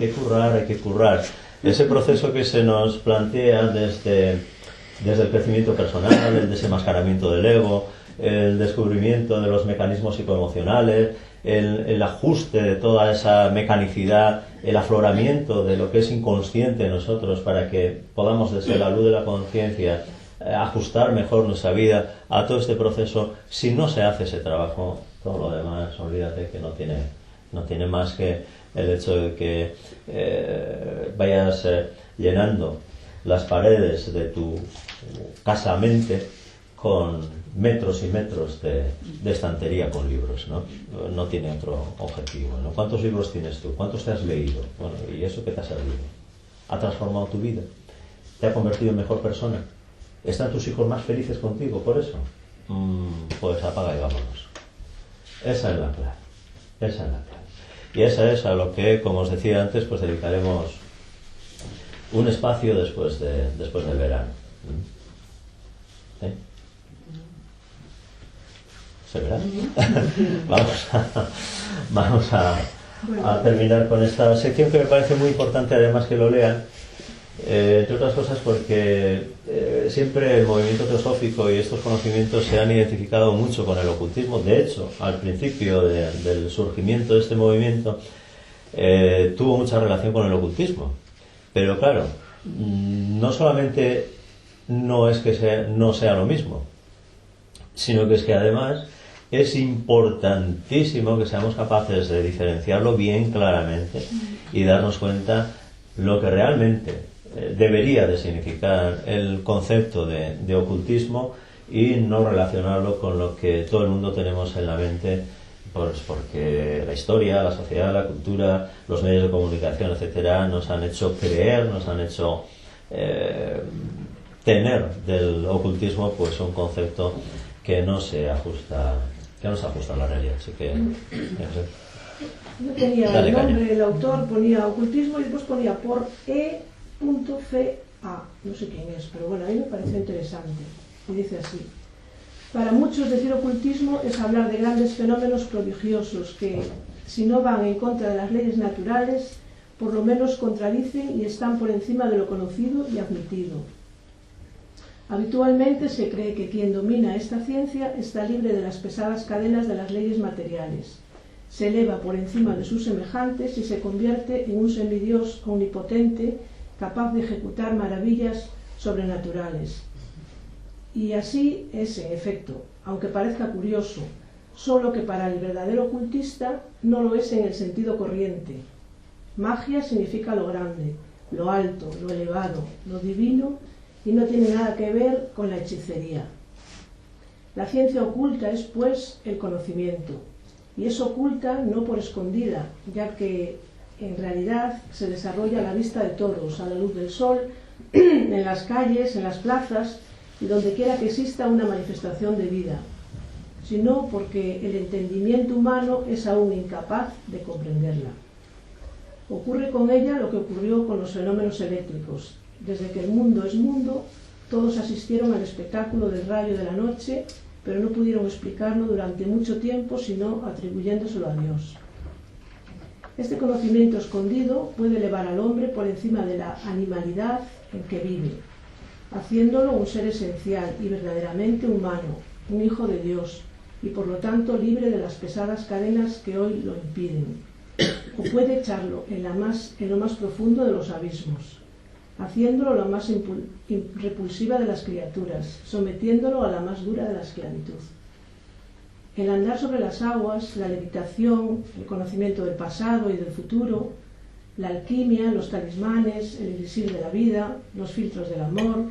S2: Ese proceso que se nos plantea desde el crecimiento personal, el desenmascaramiento del ego, el descubrimiento de los mecanismos psicoemocionales, el ajuste de toda esa mecanicidad, el afloramiento de lo que es inconsciente en nosotros para que podamos desde la luz de la conciencia ajustar mejor nuestra vida a todo este proceso. Si no se hace ese trabajo, todo lo demás, olvídate que no tiene más que el hecho de que vayas llenando las paredes de tu casa-mente con metros y metros de estantería con libros, ¿no? No tiene otro objetivo, ¿no? ¿Cuántos libros tienes tú? ¿Cuántos te has leído? Bueno, ¿y eso qué te ha servido? ¿Ha transformado tu vida? ¿Te ha convertido en mejor persona? ¿Están tus hijos más felices contigo por eso? Pues apaga y vámonos. Esa es la clave. Y esa es a lo que, como os decía antes, pues dedicaremos un espacio después del verano. ¿Sí? ¿Se verá? Vamos a terminar con esta sección que me parece muy importante, además que lo lean, entre otras cosas porque siempre el movimiento teosófico y estos conocimientos se han identificado mucho con el ocultismo. De hecho, al principio del surgimiento de este movimiento tuvo mucha relación con el ocultismo, pero claro, no solamente no es que no sea lo mismo, sino que es que además es importantísimo que seamos capaces de diferenciarlo bien claramente y darnos cuenta lo que realmente debería de significar el concepto de ocultismo y no relacionarlo con lo que todo el mundo tenemos en la mente, pues porque la historia, la sociedad, la cultura, los medios de comunicación, etcétera, nos han hecho creer, nos han hecho tener del ocultismo pues un concepto que no se ajusta a la realidad. Así que
S5: yo tenía el nombre, el autor ponía ocultismo y después ponía por E.ca, no sé quién es, pero bueno, a mí me pareció interesante. Y dice así: para muchos decir ocultismo es hablar de grandes fenómenos prodigiosos que, si no van en contra de las leyes naturales, por lo menos contradicen y están por encima de lo conocido y admitido. Habitualmente se cree que quien domina esta ciencia está libre de las pesadas cadenas de las leyes materiales, se eleva por encima de sus semejantes y se convierte en un semidios omnipotente capaz de ejecutar maravillas sobrenaturales. Y así es, en efecto, aunque parezca curioso, solo que para el verdadero ocultista no lo es en el sentido corriente. Magia significa lo grande, lo alto, lo elevado, lo divino, y no tiene nada que ver con la hechicería. La ciencia oculta es, pues, el conocimiento, y es oculta no por escondida, ya que en realidad se desarrolla a la vista de todos, a la luz del sol, en las calles, en las plazas, y donde quiera que exista una manifestación de vida, sino porque el entendimiento humano es aún incapaz de comprenderla. Ocurre con ella lo que ocurrió con los fenómenos eléctricos. Desde que el mundo es mundo, todos asistieron al espectáculo del rayo de la noche, pero no pudieron explicarlo durante mucho tiempo, sino atribuyéndoselo a Dios. Este conocimiento escondido puede elevar al hombre por encima de la animalidad en que vive, haciéndolo un ser esencial y verdaderamente humano, un hijo de Dios, y por lo tanto libre de las pesadas cadenas que hoy lo impiden. O puede echarlo en lo más profundo de los abismos, haciéndolo la más repulsiva de las criaturas, sometiéndolo a la más dura de la esclavitud. El andar sobre las aguas, la levitación, el conocimiento del pasado y del futuro, la alquimia, los talismanes, el elixir de la vida, los filtros del amor,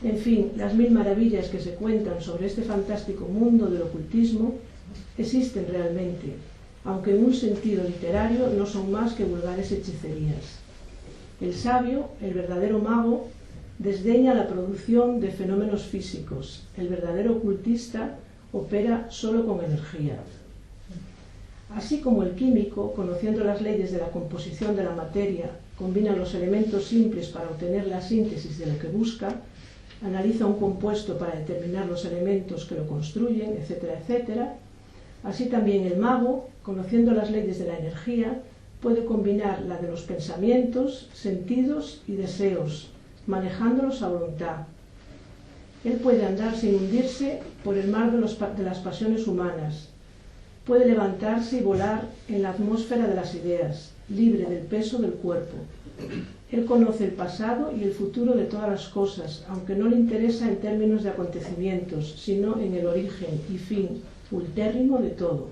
S5: en fin, las 1000 maravillas que se cuentan sobre este fantástico mundo del ocultismo, existen realmente, aunque en un sentido literario no son más que vulgares hechicerías. El sabio, el verdadero mago, desdeña la producción de fenómenos físicos. El verdadero ocultista opera solo con energía. Así como el químico, conociendo las leyes de la composición de la materia, combina los elementos simples para obtener la síntesis de lo que busca, analiza un compuesto para determinar los elementos que lo construyen, etcétera, etcétera, así también el mago, conociendo las leyes de la energía, puede combinar la de los pensamientos, sentidos y deseos, manejándolos a voluntad. Él puede andar sin hundirse por el mar de las pasiones humanas. Puede levantarse y volar en la atmósfera de las ideas, libre del peso del cuerpo. Él conoce el pasado y el futuro de todas las cosas, aunque no le interesa en términos de acontecimientos, sino en el origen y fin ultérrimo de todo.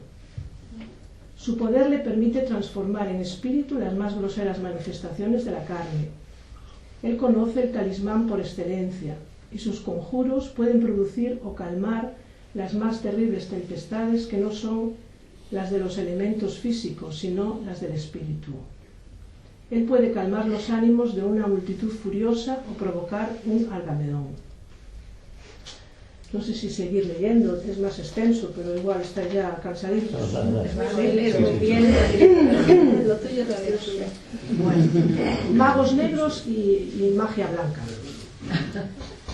S5: Su poder le permite transformar en espíritu las más groseras manifestaciones de la carne. Él conoce el talismán por excelencia, y sus conjuros pueden producir o calmar las más terribles tempestades que no son las de los elementos físicos, sino las del espíritu. Él puede calmar los ánimos de una multitud furiosa o provocar un algamedón. No sé si seguir leyendo, es más extenso, pero igual está ya cansadito. Bueno, magos negros y magia blanca.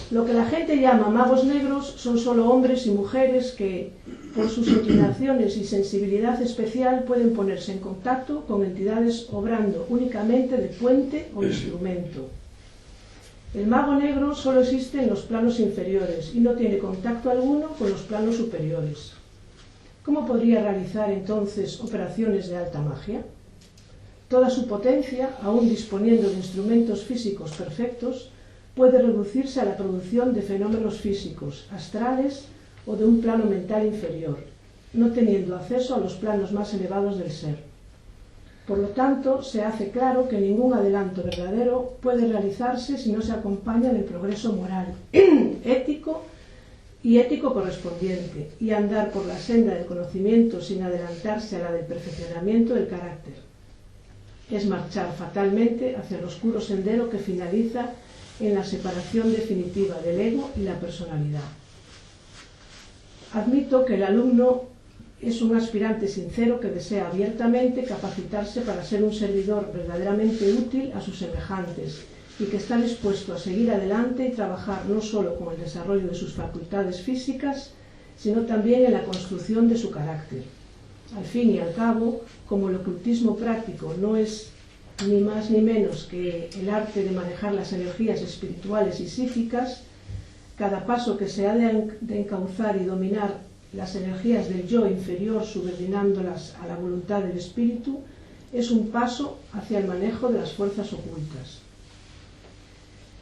S5: Lo que la gente llama magos negros son solo hombres y mujeres que, por sus inclinaciones y sensibilidad especial, pueden ponerse en contacto con entidades obrando únicamente de puente o instrumento. El mago negro solo existe en los planos inferiores y no tiene contacto alguno con los planos superiores. ¿Cómo podría realizar entonces operaciones de alta magia? Toda su potencia, aún disponiendo de instrumentos físicos perfectos, puede reducirse a la producción de fenómenos físicos, astrales o de un plano mental inferior, no teniendo acceso a los planos más elevados del ser. Por lo tanto, se hace claro que ningún adelanto verdadero puede realizarse si no se acompaña del progreso moral, ético correspondiente, y andar por la senda del conocimiento sin adelantarse a la del perfeccionamiento del carácter. Es marchar fatalmente hacia el oscuro sendero que finaliza en la separación definitiva del ego y la personalidad. Admito que el alumno es un aspirante sincero que desea abiertamente capacitarse para ser un servidor verdaderamente útil a sus semejantes y que está dispuesto a seguir adelante y trabajar no solo con el desarrollo de sus facultades físicas, sino también en la construcción de su carácter. Al fin y al cabo, como el ocultismo práctico no es ni más ni menos que el arte de manejar las energías espirituales y psíquicas, cada paso que se ha de encauzar y dominar las energías del yo inferior subordinándolas a la voluntad del espíritu es un paso hacia el manejo de las fuerzas ocultas.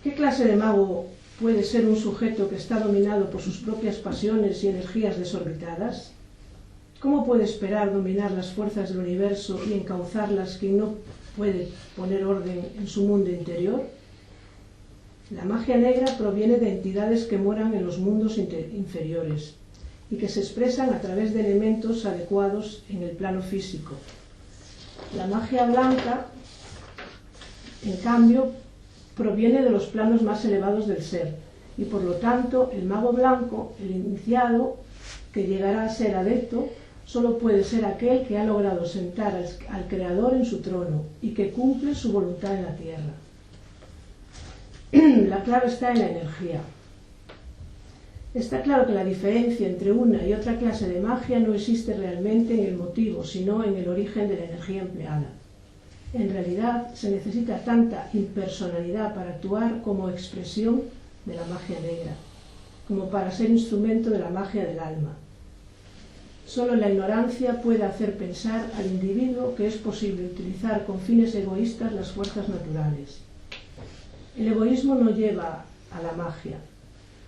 S5: ¿Qué clase de mago puede ser un sujeto que está dominado por sus propias pasiones y energías desorbitadas? ¿Cómo puede esperar dominar las fuerzas del universo y encauzarlas quien no puede poner orden en su mundo interior? La magia negra proviene de entidades que moran en los mundos inferiores y que se expresan a través de elementos adecuados en el plano físico. La magia blanca, en cambio, proviene de los planos más elevados del ser, y por lo tanto el mago blanco, el iniciado, que llegará a ser adepto, solo puede ser aquel que ha logrado sentar al Creador en su trono y que cumple su voluntad en la tierra. La clave está en la energía. Está claro que la diferencia entre una y otra clase de magia no existe realmente en el motivo, sino en el origen de la energía empleada. En realidad, se necesita tanta impersonalidad para actuar como expresión de la magia negra, como para ser instrumento de la magia del alma. Solo la ignorancia puede hacer pensar al individuo que es posible utilizar con fines egoístas las fuerzas naturales. El egoísmo no lleva a la magia.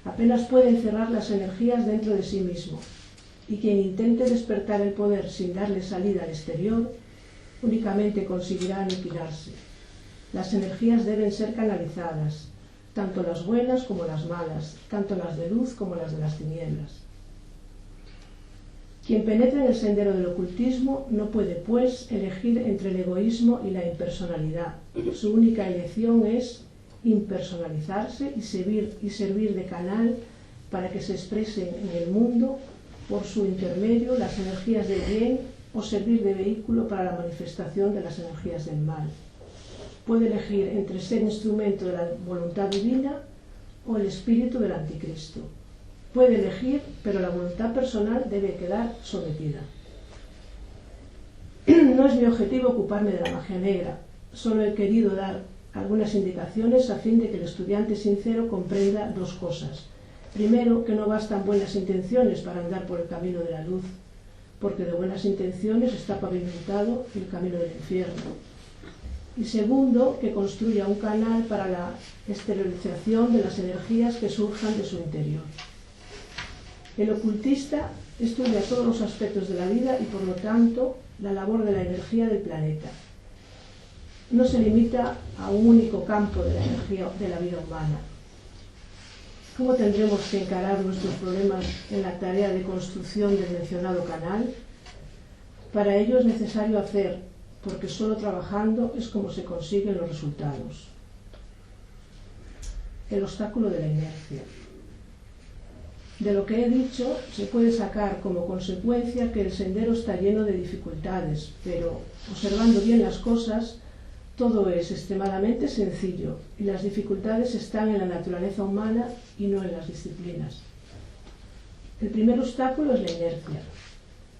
S5: Apenas puede encerrar las energías dentro de sí mismo, y quien intente despertar el poder sin darle salida al exterior, únicamente conseguirá aniquilarse. Las energías deben ser canalizadas, tanto las buenas como las malas, tanto las de luz como las de las tinieblas. Quien penetra en el sendero del ocultismo no puede, pues, elegir entre el egoísmo y la impersonalidad. Su única elección es impersonalizarse y servir de canal para que se expresen en el mundo por su intermedio las energías del bien o servir de vehículo para la manifestación de las energías del mal. Puede elegir entre ser instrumento de la voluntad divina o el espíritu del anticristo. Puede elegir, pero la voluntad personal debe quedar sometida. No es mi objetivo ocuparme de la magia negra, solo he querido dar algunas indicaciones a fin de que el estudiante sincero comprenda dos cosas. Primero, que no bastan buenas intenciones para andar por el camino de la luz, porque de buenas intenciones está pavimentado el camino del infierno. Y segundo, que construya un canal para la esterilización de las energías que surjan de su interior. El ocultista estudia todos los aspectos de la vida y, por lo tanto, la labor de la energía del planeta. No se limita a un único campo de la energía de la vida humana. ¿Cómo tendremos que encarar nuestros problemas en la tarea de construcción del mencionado canal? Para ello es necesario hacer, porque solo trabajando es como se consiguen los resultados. El obstáculo de la inercia. De lo que he dicho, se puede sacar como consecuencia que el sendero está lleno de dificultades, pero observando bien las cosas, todo es extremadamente sencillo y las dificultades están en la naturaleza humana y no en las disciplinas. El primer obstáculo es la inercia.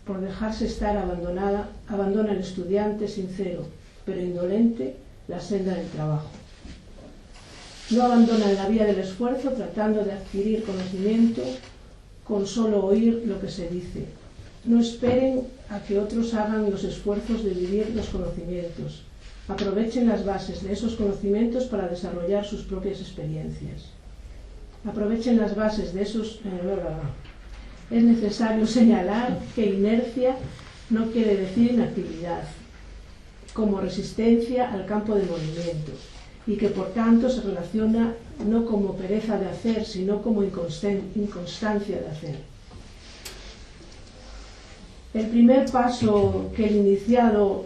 S5: Por dejarse estar abandona el estudiante sincero, pero indolente, la senda del trabajo. No abandonan la vía del esfuerzo tratando de adquirir conocimiento con solo oír lo que se dice. No esperen a que otros hagan los esfuerzos de vivir los conocimientos. Aprovechen las bases de esos conocimientos para desarrollar sus propias experiencias. Aprovechen las bases de esos Es necesario señalar que inercia no quiere decir inactividad, como resistencia al campo de movimiento, y que por tanto se relaciona no como pereza de hacer, sino como inconstancia de hacer. El primer paso que el iniciado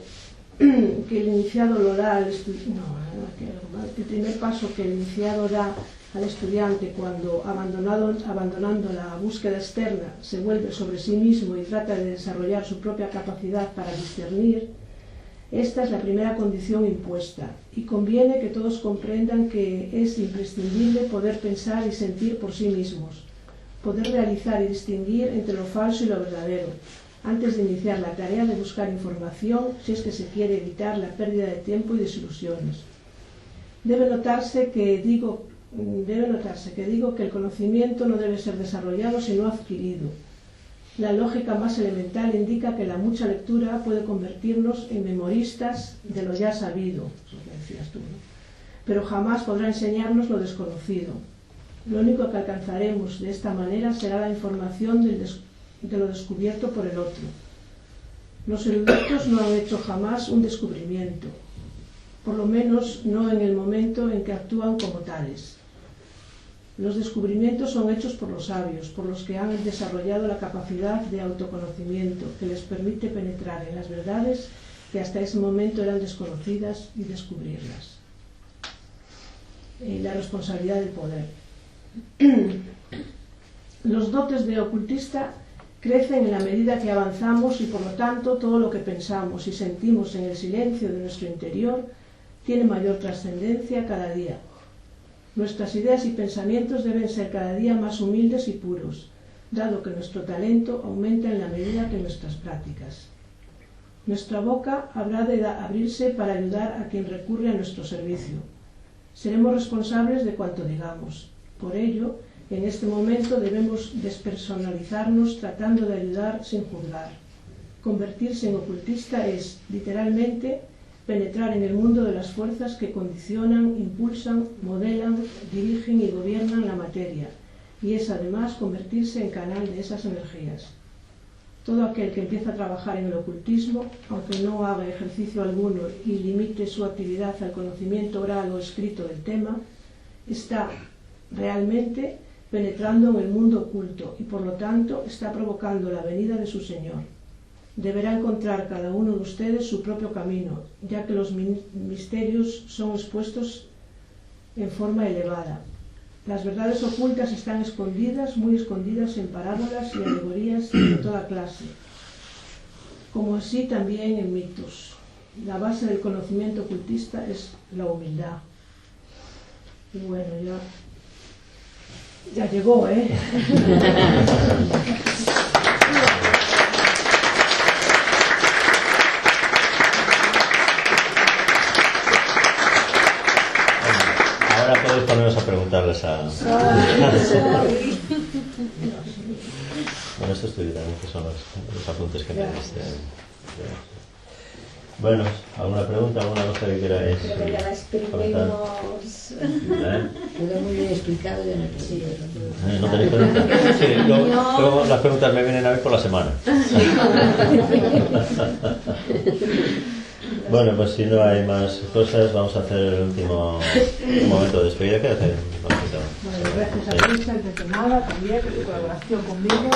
S5: da al estudiante cuando, abandonando la búsqueda externa, se vuelve sobre sí mismo y trata de desarrollar su propia capacidad para discernir, esta es la primera condición impuesta, y conviene que todos comprendan que es imprescindible poder pensar y sentir por sí mismos, poder realizar y distinguir entre lo falso y lo verdadero, antes de iniciar la tarea de buscar información, si es que se quiere evitar la pérdida de tiempo y desilusiones. Debe notarse que digo que el conocimiento no debe ser desarrollado sino adquirido. La lógica más elemental indica que la mucha lectura puede convertirnos en memoristas de lo ya sabido, eso que decías tú, ¿no? Pero jamás podrá enseñarnos lo desconocido. Lo único que alcanzaremos de esta manera será la información de lo descubierto por el otro. Los eruditos no han hecho jamás un descubrimiento, por lo menos no en el momento en que actúan como tales. Los descubrimientos son hechos por los sabios, por los que han desarrollado la capacidad de autoconocimiento que les permite penetrar en las verdades que hasta ese momento eran desconocidas y descubrirlas. La responsabilidad del poder. Los dotes de ocultista crecen en la medida que avanzamos y por lo tanto todo lo que pensamos y sentimos en el silencio de nuestro interior tiene mayor trascendencia cada día. Nuestras ideas y pensamientos deben ser cada día más humildes y puros, dado que nuestro talento aumenta en la medida que nuestras prácticas. Nuestra boca habrá de abrirse para ayudar a quien recurre a nuestro servicio. Seremos responsables de cuanto digamos. Por ello, en este momento debemos despersonalizarnos tratando de ayudar sin juzgar. Convertirse en ocultista es, literalmente, penetrar en el mundo de las fuerzas que condicionan, impulsan, modelan, dirigen y gobiernan la materia, y es además convertirse en canal de esas energías. Todo aquel que empieza a trabajar en el ocultismo, aunque no haga ejercicio alguno y limite su actividad al conocimiento oral o escrito del tema, está realmente penetrando en el mundo oculto y por lo tanto está provocando la venida de su Señor. Deberá encontrar cada uno de ustedes su propio camino, ya que los misterios son expuestos en forma elevada. Las verdades ocultas están escondidas, muy escondidas en parábolas y alegorías de toda clase, como así también en mitos. La base del conocimiento ocultista es la humildad. Y bueno, ya llegó, ¿eh?
S2: Ahora podéis poneros a preguntarles a... Bueno, esto estoy también, que son los apuntes que tenéis. Bueno, ¿alguna pregunta? ¿Alguna cosa que queráis comentar?
S6: Quedó muy bien explicado.
S2: ¿No tenéis preguntas? Sí, luego las preguntas me vienen a ver por la semana. Bueno, pues si no hay más cosas, vamos a hacer el último momento de despedida. ¿Qué hacen?
S5: Bueno, gracias a Luisa, antes de nada, también por su colaboración conmigo.